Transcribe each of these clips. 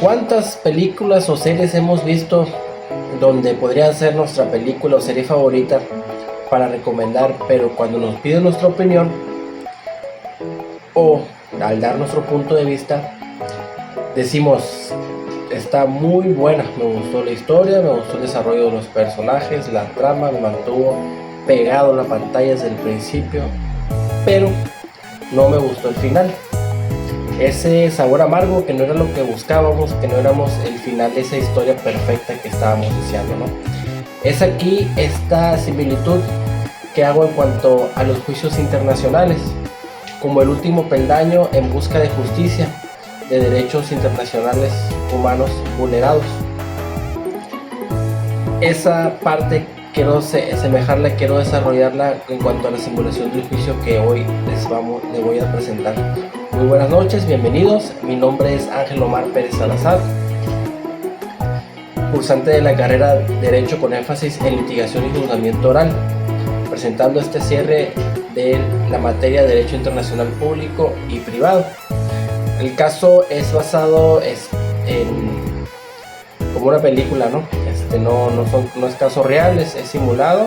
¿Cuántas películas o series hemos visto donde podría ser nuestra película o serie favorita para recomendar, pero cuando nos piden nuestra opinión o al dar nuestro punto de vista, decimos, está muy buena, me gustó la historia, me gustó el desarrollo de los personajes, la trama, me mantuvo pegado a la pantalla desde el principio, pero no me gustó el final? Ese sabor amargo que no era lo que buscábamos, que no éramos el final de esa historia perfecta que estábamos deseando, ¿no? Es aquí esta similitud que hago en cuanto a los juicios internacionales, como el último peldaño en busca de justicia, de derechos internacionales humanos vulnerados. Esa parte quiero semejarla, quiero desarrollarla en cuanto a la simulación del juicio que hoy les voy a presentar. Muy buenas noches, bienvenidos. Mi nombre es Ángel Omar Pérez Salazar, cursante de la carrera de Derecho con énfasis en litigación y juzgamiento oral, presentando este cierre de la materia de Derecho Internacional Público y Privado. El caso es basado como una película, ¿no? No es caso real, es simulado.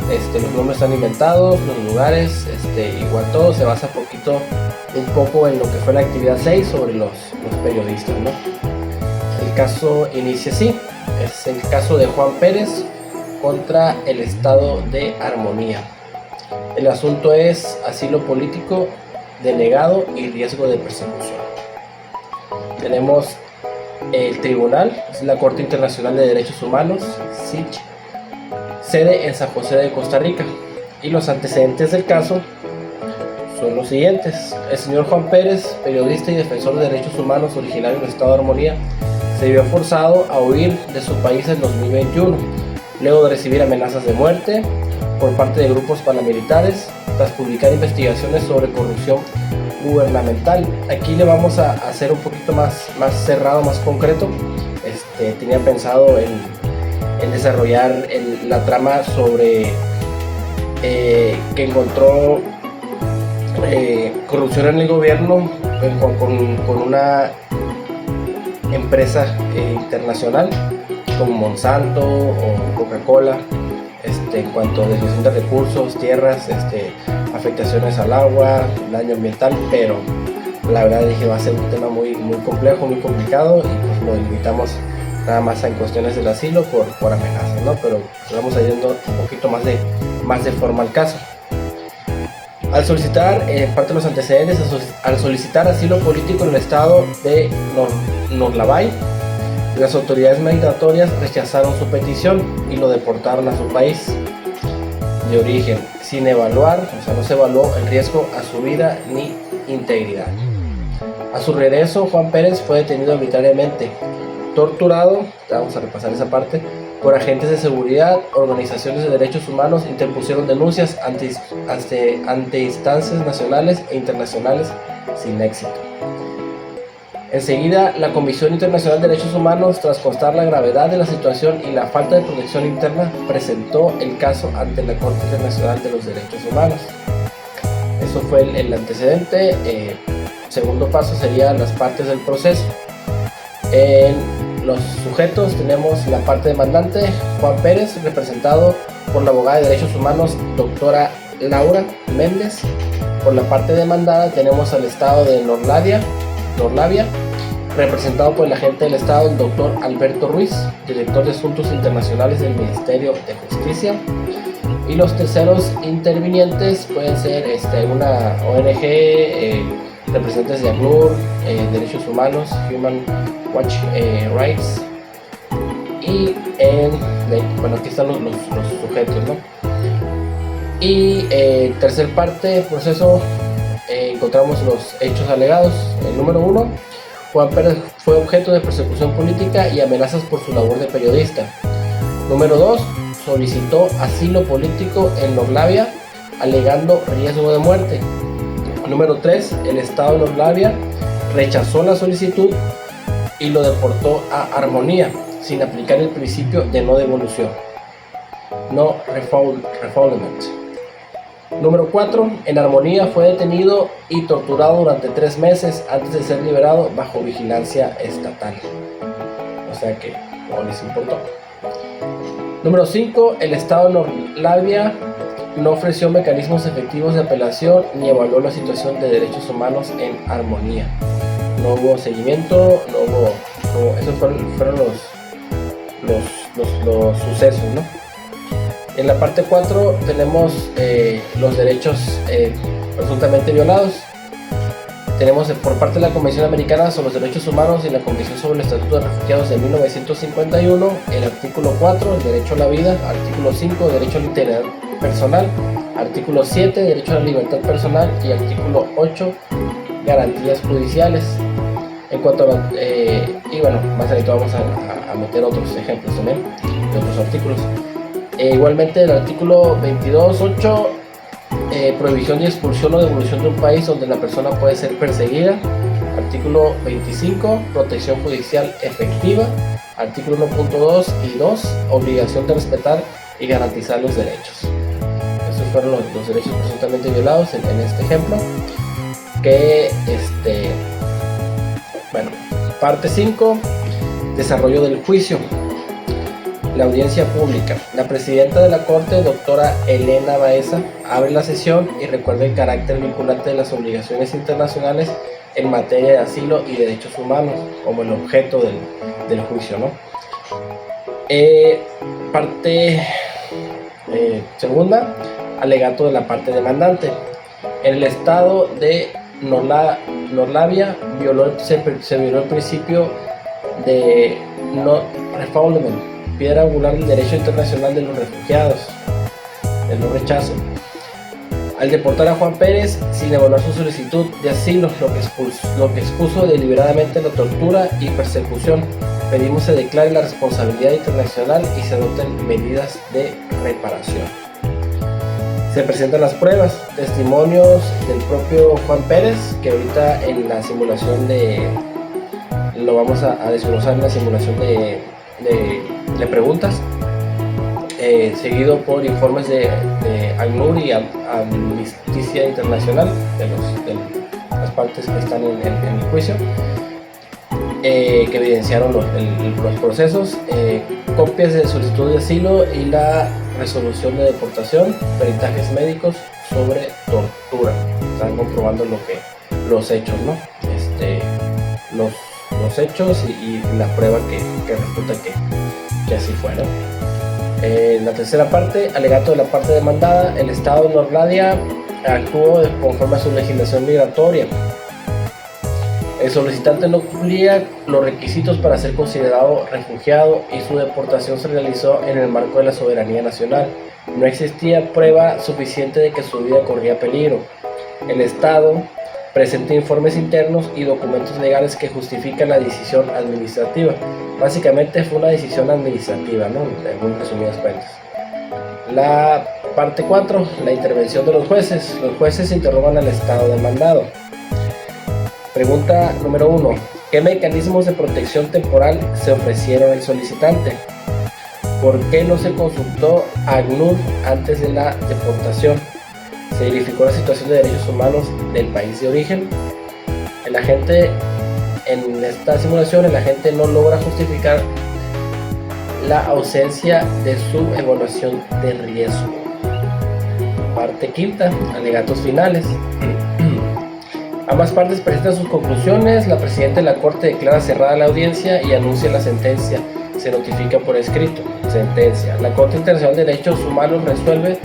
Los nombres están inventados, los lugares, igual todo se basa un poco en lo que fue la actividad 6 sobre los periodistas, ¿no? El caso inicia así, es el caso de Juan Pérez contra el Estado de Armonía. El asunto es asilo político denegado y riesgo de persecución. Tenemos el tribunal, es la Corte Internacional de Derechos Humanos, CIDH, sede en San José de Costa Rica, y los antecedentes del caso son los siguientes. El señor Juan Pérez, periodista y defensor de derechos humanos originario del Estado de Armonía, se vio forzado a huir de su país en 2021, luego de recibir amenazas de muerte por parte de grupos paramilitares, tras publicar investigaciones sobre corrupción gubernamental. Aquí le vamos a hacer un poquito más cerrado, más concreto. Tenía pensado en desarrollar la trama sobre que encontró corrupción en el gobierno con una empresa internacional como Monsanto o Coca-Cola, en cuanto a desviación de recursos, tierras, afectaciones al agua, daño ambiental, pero la verdad dije va a ser un tema muy complejo, muy complicado, y pues lo limitamos nada más en cuestiones del asilo por amenazas, ¿no? Pero vamos a ir yendo un poquito más de forma al caso. Al solicitar, parte de los antecedentes, al solicitar asilo político en el estado de Norlavay, las autoridades migratorias rechazaron su petición y lo deportaron a su país de origen, sin evaluar, no se evaluó el riesgo a su vida ni integridad. A su regreso, Juan Pérez fue detenido arbitrariamente, torturado, vamos a repasar esa parte, por agentes de seguridad. Organizaciones de derechos humanos interpusieron denuncias ante instancias nacionales e internacionales sin éxito. Enseguida, la Comisión Internacional de Derechos Humanos, tras constar la gravedad de la situación y la falta de protección interna, presentó el caso ante la Corte Internacional de los Derechos Humanos. Eso fue el antecedente. Segundo paso sería las partes del proceso. En los sujetos tenemos la parte demandante, Juan Pérez, representado por la abogada de Derechos Humanos, doctora Laura Méndez. Por la parte demandada tenemos al Estado de Norlavia, representado por el agente del Estado, el doctor Alberto Ruiz, director de Asuntos Internacionales del Ministerio de Justicia. Y los terceros intervinientes pueden ser una ONG, representantes de ACNUR, Derechos Humanos, Human Rights, y aquí están los sujetos, ¿no? Y tercer parte del proceso, encontramos los hechos alegados. El número 1, Juan Pérez fue objeto de persecución política y amenazas por su labor de periodista. Número 2, solicitó asilo político en Norlavia alegando riesgo de muerte. Número 3, el Estado de Norlavia rechazó la solicitud y lo deportó a Armonía sin aplicar el principio de no devolución, no refoulement. Número 4. En Armonía fue detenido y torturado durante 3 meses antes de ser liberado bajo vigilancia estatal. O sea que no les importó. Número 5. El Estado de Norlavia no ofreció mecanismos efectivos de apelación ni evaluó la situación de derechos humanos en Armonía. No hubo seguimiento, esos fueron los sucesos, ¿no? En la parte 4 tenemos los derechos presuntamente violados. Tenemos por parte de la Convención Americana sobre los Derechos Humanos y la Convención sobre el Estatuto de Refugiados de 1951, el artículo 4, el derecho a la vida, artículo 5, derecho a la integridad personal, artículo 7, derecho a la libertad personal y artículo 8, garantías judiciales. En cuanto a y bueno, más adelante vamos a meter otros ejemplos también de otros artículos. Igualmente el artículo 22.8, prohibición de expulsión o devolución de un país donde la persona puede ser perseguida. Artículo 25, protección judicial efectiva. Artículo 1.2 y 2, obligación de respetar y garantizar los derechos. Esos fueron los derechos presuntamente violados en este ejemplo. Bueno, parte 5, desarrollo del juicio. La audiencia pública. La presidenta de la Corte, doctora Elena Baeza, abre la sesión y recuerda el carácter vinculante de las obligaciones internacionales en materia de asilo y derechos humanos como el objeto del juicio, ¿no? Parte segunda, alegato de la parte demandante. En el estado de Norlavia se violó el principio de non-refoulement, piedra angular del derecho internacional de los refugiados, el no rechazo. Al deportar a Juan Pérez sin evaluar su solicitud de asilo, lo que expuso deliberadamente la tortura y persecución, pedimos se declare la responsabilidad internacional y se adopten medidas de reparación. Se presentan las pruebas, testimonios del propio Juan Pérez, que ahorita en la simulación lo vamos a desglosar en la simulación de preguntas, seguido por informes de ACNUR y Amnistía Internacional de las partes que están en el juicio, que evidenciaron los procesos, copias de solicitud de asilo y la resolución de deportación, peritajes médicos sobre tortura. Están comprobando los hechos, ¿no? Los hechos y la prueba que resulta que así fue, ¿no? La tercera parte, alegato de la parte demandada. El Estado de Norlavia actuó conforme a su legislación migratoria. El solicitante no cumplía los requisitos para ser considerado refugiado y su deportación se realizó en el marco de la soberanía nacional. No existía prueba suficiente de que su vida corría peligro. El Estado presenta informes internos y documentos legales que justifican la decisión administrativa. Básicamente fue una decisión administrativa, ¿no? En muy resumidas cuentas. La parte 4, la intervención de los jueces. Los jueces interrogan al Estado demandado. Pregunta número 1. ¿Qué mecanismos de protección temporal se ofrecieron al solicitante? ¿Por qué no se consultó a ACNUR antes de la deportación? ¿Se verificó la situación de derechos humanos del país de origen? En esta simulación, el agente no logra justificar la ausencia de su evaluación de riesgo. Parte 5, alegatos finales. Ambas partes presentan sus conclusiones. La presidenta de la Corte declara cerrada la audiencia y anuncia la sentencia. Se notifica por escrito. Sentencia. La Corte Internacional de Derechos Humanos resuelve: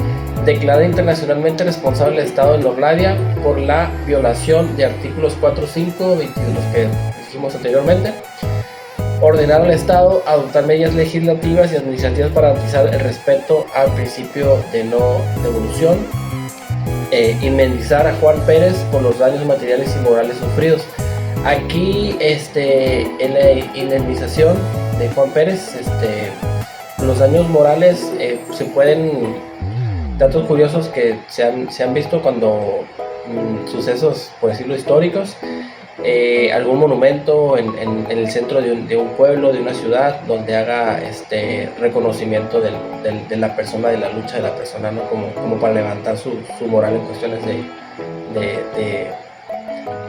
declara internacionalmente responsable al Estado de Norlavia por la violación de artículos 4, 5, 22, los que dijimos anteriormente. Ordenar al Estado adoptar medidas legislativas y administrativas para garantizar el respeto al principio de no devolución. Indemnizar a Juan Pérez por los daños materiales y morales sufridos. Aquí en la indemnización de Juan Pérez, los daños morales se pueden, datos curiosos que se han visto cuando sucesos, por decirlo, históricos, algún monumento en el centro de un pueblo, de una ciudad, donde haga reconocimiento de la persona, de la lucha de la persona, ¿no? Como para levantar su moral en cuestiones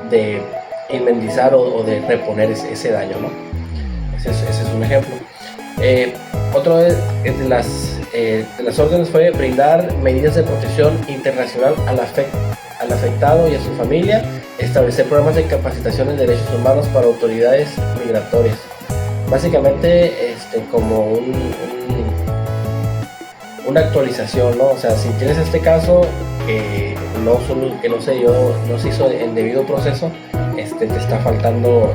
de indemnizar o de reponer ese daño, ¿no? Ese es un ejemplo. Otro de las órdenes fue brindar medidas de protección internacional al afectado y a su familia, establecer programas de capacitación en derechos humanos para autoridades migratorias. Básicamente como una actualización, ¿no? O sea, si tienes este caso que no se hizo en debido proceso, te está faltando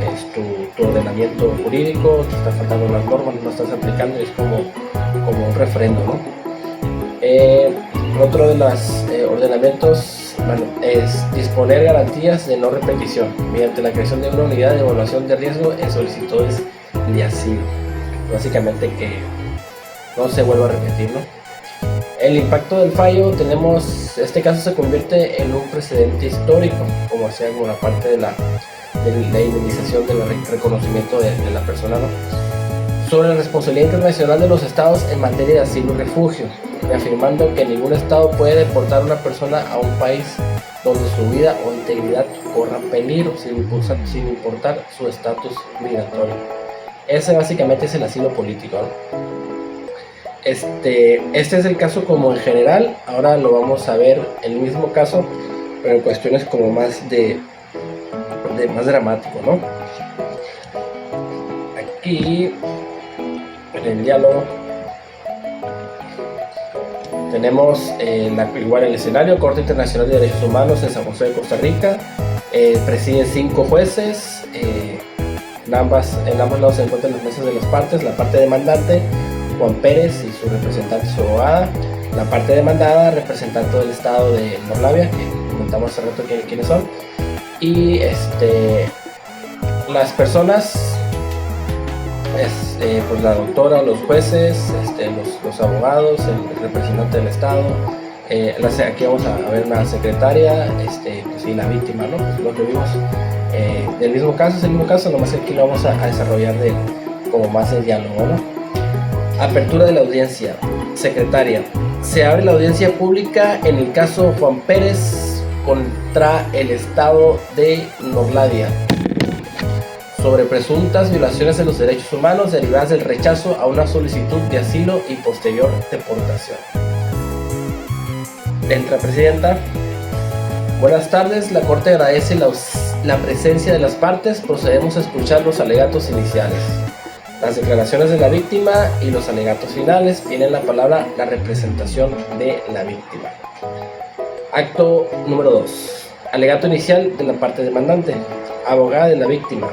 tu ordenamiento jurídico, te está faltando las normas, no estás aplicando, y es como un referendo, ¿no? Otro de los ordenamientos, es disponer garantías de no repetición mediante la creación de una unidad de evaluación de riesgo en solicitudes de asilo. Básicamente que no se vuelva a repetir, ¿no? El impacto del fallo, este caso se convierte en un precedente histórico, como hacía una parte de la indemnización, del reconocimiento de la persona, ¿no? Sobre la responsabilidad internacional de los estados en materia de asilo y refugio, reafirmando que ningún estado puede deportar a una persona a un país donde su vida o integridad corran peligro, sin importar su estatus migratorio. Ese básicamente es el asilo político, ¿no? Este es el caso como en general. Ahora lo vamos a ver el mismo caso, pero en cuestiones como más más dramático, ¿no? Aquí en el diálogo tenemos igual el escenario: Corte Internacional de Derechos Humanos en San José de Costa Rica. Presiden 5 jueces. En ambos lados se encuentran las mesas de las partes. La parte demandante, Juan Pérez y su representante, su abogada. La parte demandada, representante del estado de Norlavia, que comentamos hace rato quiénes son. Y las personas, pues la doctora, los jueces, los abogados, el representante del estado. Aquí vamos a ver una secretaria, pues, y la víctima, ¿no? Pues lo que vimos del mismo caso, es el mismo caso, nomás que aquí lo vamos a desarrollar como más el diálogo, ¿no? Apertura de la audiencia. Secretaria: se abre la audiencia pública en el caso Juan Pérez contra el estado de Norlavia sobre presuntas violaciones de los derechos humanos derivadas del rechazo a una solicitud de asilo y posterior deportación. Entra presidenta. Buenas tardes, la Corte agradece la presencia de las partes. Procedemos a escuchar los alegatos iniciales, las declaraciones de la víctima y los alegatos finales. Tiene la palabra la representación de la víctima. Acto número 2. Alegato inicial de la parte demandante. Abogada de la víctima,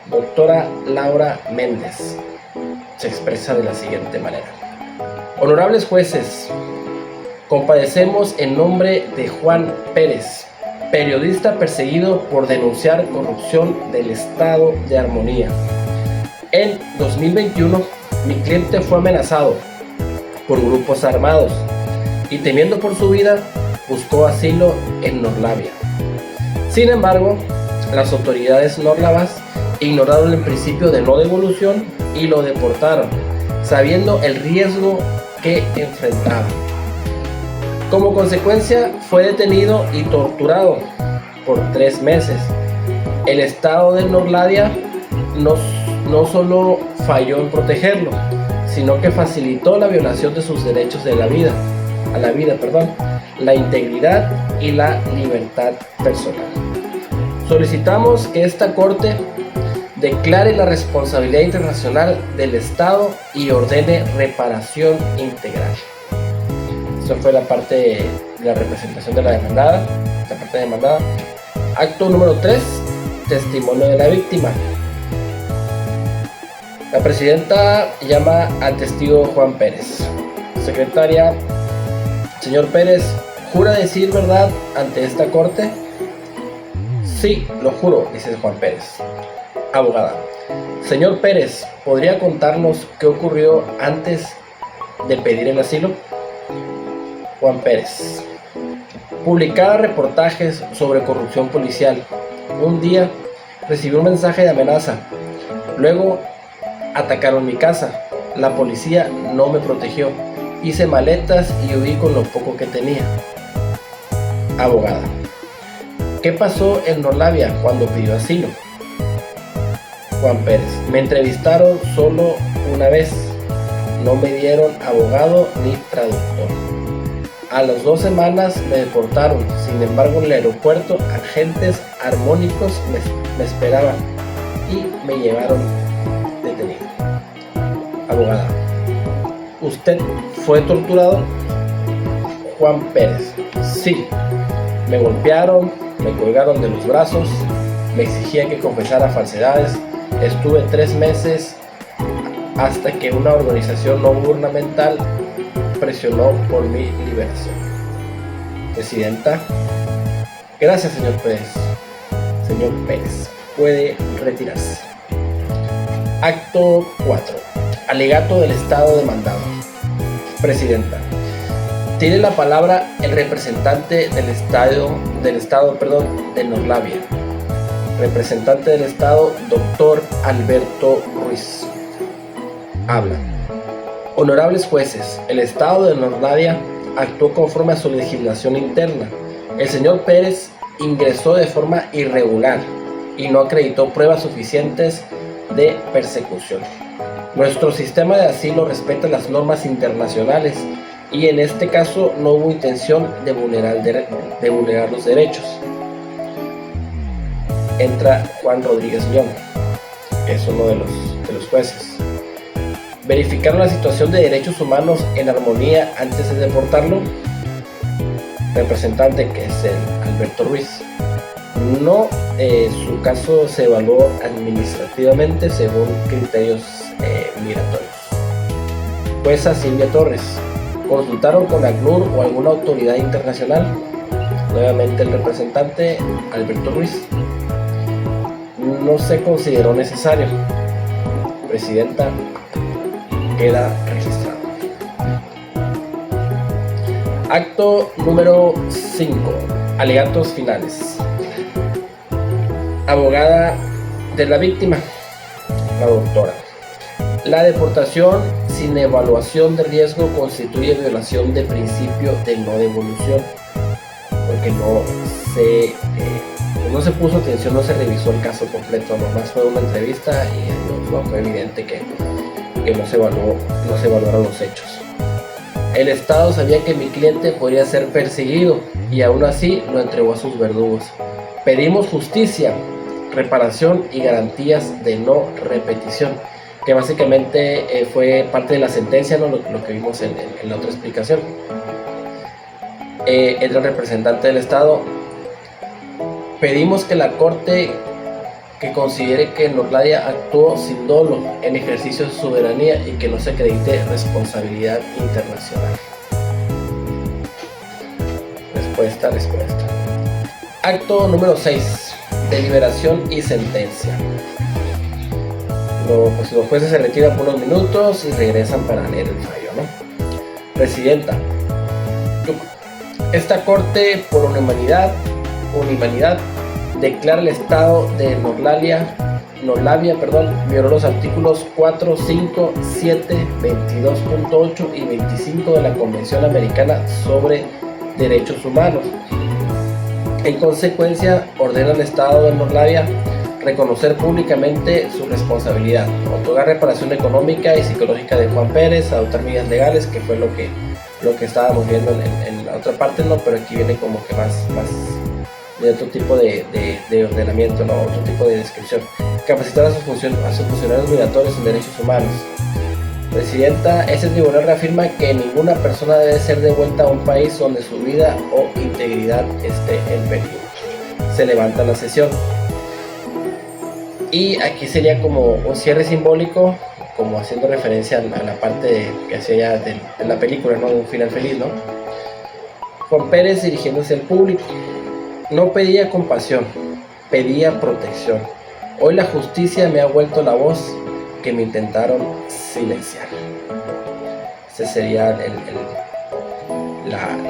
doctora Laura Méndez, se expresa de la siguiente manera: honorables jueces, compadecemos en nombre de Juan Pérez, periodista perseguido por denunciar corrupción del estado de Armonía. En 2021, mi cliente fue amenazado por grupos armados y, temiendo por su vida, buscó asilo en Norlavia. Sin embargo, las autoridades norlavas ignoraron el principio de no devolución y lo deportaron, sabiendo el riesgo que enfrentaba. Como consecuencia, fue detenido y torturado por 3 meses. El estado de Norlavia no solo falló en protegerlo, sino que facilitó la violación de sus derechos a la vida, la integridad y la libertad personal. Solicitamos que esta Corte declare la responsabilidad internacional del Estado y ordene reparación integral. Esa fue la parte de la representación de la demandada, la parte demandada. Acto número 3, testimonio de la víctima. La presidenta llama al testigo Juan Pérez. Secretaria: señor Pérez, ¿jura decir verdad ante esta Corte? Sí, lo juro, dice Juan Pérez. Abogada: señor Pérez, ¿podría contarnos qué ocurrió antes de pedir el asilo? Juan Pérez: publicaba reportajes sobre corrupción policial. Un día Recibí un mensaje de amenaza. Luego atacaron mi casa. La policía no me protegió. Hice maletas y huí con lo poco que tenía. Abogada: ¿qué pasó en Norlavia cuando pidió asilo? Juan Pérez: me entrevistaron solo una vez. No me dieron abogado ni traductor. A las 2 semanas me deportaron. Sin embargo, en el aeropuerto, agentes armónicos me esperaban y me llevaron detenido. Abogada: ¿usted fue torturado? Juan Pérez: sí. Me golpearon, me colgaron de los brazos, me exigían que confesara falsedades. Estuve 3 meses hasta que una organización no gubernamental presionó por mi liberación. Presidenta: gracias, señor Pérez. Señor Pérez, puede retirarse. Acto 4. Alegato del Estado demandado. Presidenta: tiene la palabra el representante del Estado de Norlavia. Representante del Estado, doctor Alberto Ruiz. Habla. Honorables jueces, el Estado de Norlavia actuó conforme a su legislación interna. El señor Pérez ingresó de forma irregular y no acreditó pruebas suficientes de persecución. Nuestro sistema de asilo respeta las normas internacionales y en este caso no hubo intención de vulnerar los derechos. Entra Juan Rodríguez León, que es uno de los jueces. ¿Verificaron la situación de derechos humanos en armonía antes de deportarlo? Representante, que es el Alberto Ruiz. No, su caso se evaluó administrativamente según criterios migratorios. Jueza Silvia Torres: ¿consultaron con ACNUR o alguna autoridad internacional? Nuevamente el representante Alberto Ruiz: no se consideró necesario. Presidenta: queda registrado. Acto número 5. Alegatos finales. Abogada de la víctima, la doctora: la deportación sin evaluación de riesgo constituye violación de principio de no devolución, porque no se puso atención, no se revisó el caso completo, nomás fue una entrevista y no fue evidente que no se evaluaron los hechos. El Estado sabía que mi cliente podría ser perseguido y aún así lo entregó a sus verdugos. Pedimos justicia, reparación y garantías de no repetición, que básicamente fue parte de la sentencia, ¿no? Lo que vimos en la otra explicación. Entra el representante del Estado: pedimos que la Corte que considere que Norlavia actuó sin dolo en ejercicio de su soberanía y que no se acredite responsabilidad internacional. Respuesta. Acto número 6. Deliberación y sentencia. Los jueces se retiran por unos minutos y regresan para leer el fallo, ¿no? Presidenta: esta Corte, por unanimidad, declara el Estado de Norlavia, violó los artículos 4, 5, 7, 22.8 y 25 de la Convención Americana sobre Derechos Humanos. En consecuencia, ordena al Estado de Norlavia reconocer públicamente su responsabilidad, otorgar reparación económica y psicológica de Juan Pérez, adoptar medidas legales, que fue lo que estábamos viendo en la otra parte, ¿no? Pero aquí viene como que más de otro tipo de ordenamiento, ¿no? Otro tipo de descripción. Capacitar a sus funcionarios migratorios en derechos humanos. Presidenta: ese tribunal reafirma que ninguna persona debe ser devuelta a un país donde su vida o integridad esté en peligro. Se levanta la sesión. Y aquí sería como un cierre simbólico, como haciendo referencia a la parte que hacía ya de la película, ¿no? De un final feliz, ¿no? Juan Pérez, dirigiéndose al público: no pedía compasión, pedía protección. Hoy la justicia me ha vuelto la voz que me intentaron silenciar. Esa sería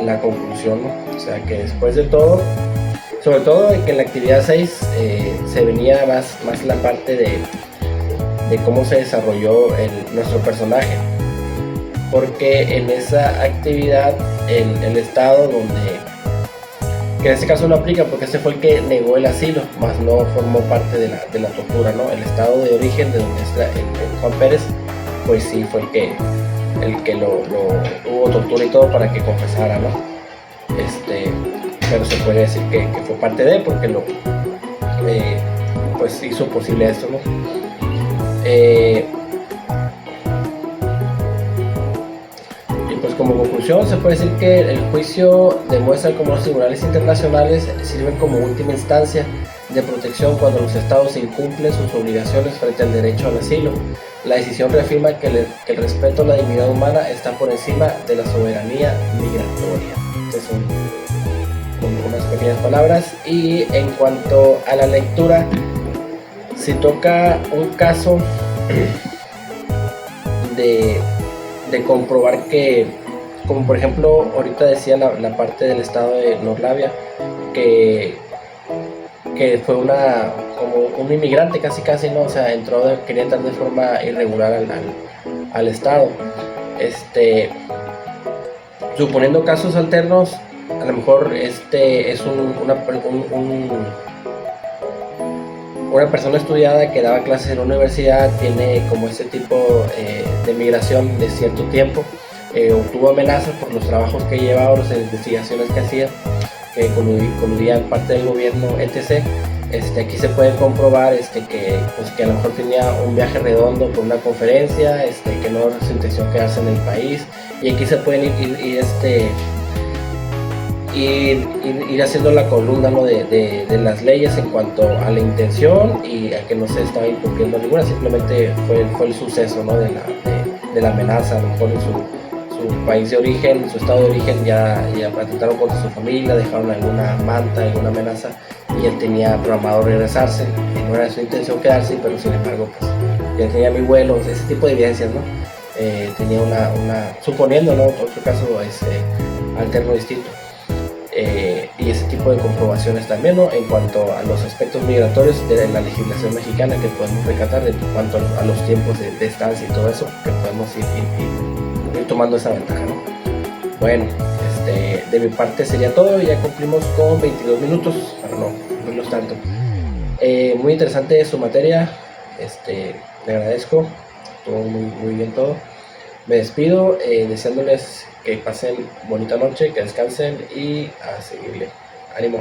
la conclusión, ¿no? O sea que después de todo Sobre todo que en la actividad 6 se venía más la parte de cómo se desarrolló nuestro personaje, porque en esa actividad el estado donde, que en este caso no aplica porque este fue el que negó el asilo, más no formó parte de la tortura, ¿no? El estado de origen de donde está el Juan Pérez, pues sí fue el que lo hubo tortura y todo para que confesara, ¿no? Pero se puede decir que fue parte de, porque pues hizo posible esto, ¿no? Y pues como conclusión se puede decir que el juicio demuestra cómo los tribunales internacionales sirven como última instancia de protección cuando los estados incumplen sus obligaciones frente al derecho al asilo. La decisión reafirma que el respeto a la dignidad humana está por encima de la soberanía migratoria. Estas son unas pequeñas palabras. Y en cuanto a la lectura, si toca un caso de comprobar que, como por ejemplo ahorita decía la parte del estado de Norlavia, que fue como un inmigrante casi, ¿no? O sea, quería entrar de forma irregular al estado. Suponiendo casos alternos, a lo mejor es una persona estudiada que daba clases en la universidad, tiene como este tipo de migración de cierto tiempo, obtuvo amenazas por los trabajos que llevaba, las investigaciones que hacía, que coludían parte del gobierno, etc. Aquí se puede comprobar que a lo mejor tenía un viaje redondo por una conferencia, que no era su intención quedarse en el país, y aquí se pueden ir haciendo la columna, ¿no? de las leyes en cuanto a la intención y a que no se estaba incumpliendo ninguna, simplemente fue el suceso, ¿no? de la amenaza. A lo mejor en su país de origen, en su estado de origen, ya atentaron contra su familia, dejaron alguna manta, alguna amenaza, y él tenía programado regresarse, y no era su intención quedarse, pero sin embargo pues ya tenía mi vuelo, ese tipo de evidencias, ¿no? Tenía suponiendo, ¿no? Otro caso alterno distinto. Y ese tipo de comprobaciones también, ¿no? En cuanto a los aspectos migratorios de la legislación mexicana, que podemos recatar en cuanto a los tiempos de estancia y todo eso, que podemos ir tomando esa ventaja, ¿no? Bueno, de mi parte sería todo. Ya cumplimos con 22 minutos para no irnos tanto. Muy interesante su materia, le agradezco, todo muy bien todo. Me despido deseándoles que pasen bonita noche, que descansen y a seguirle. ¡Ánimo!